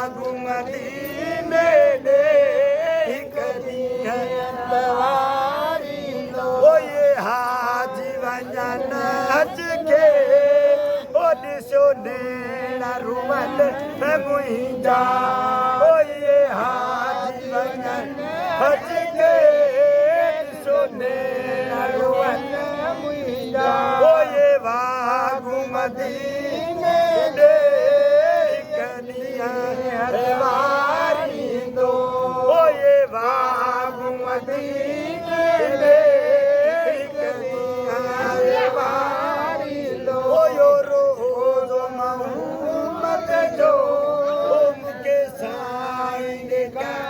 मदीने दे हिकड़ी है तवारी लो ओ ये हाजी वंजन हज के ओ दिसो नेड़ा रुमल मुंहिंजा ओ ये हाजी वंजन हज के दिसो नेड़ा रुमल मुंहिंजा ओ ये वागु मदीने दे God.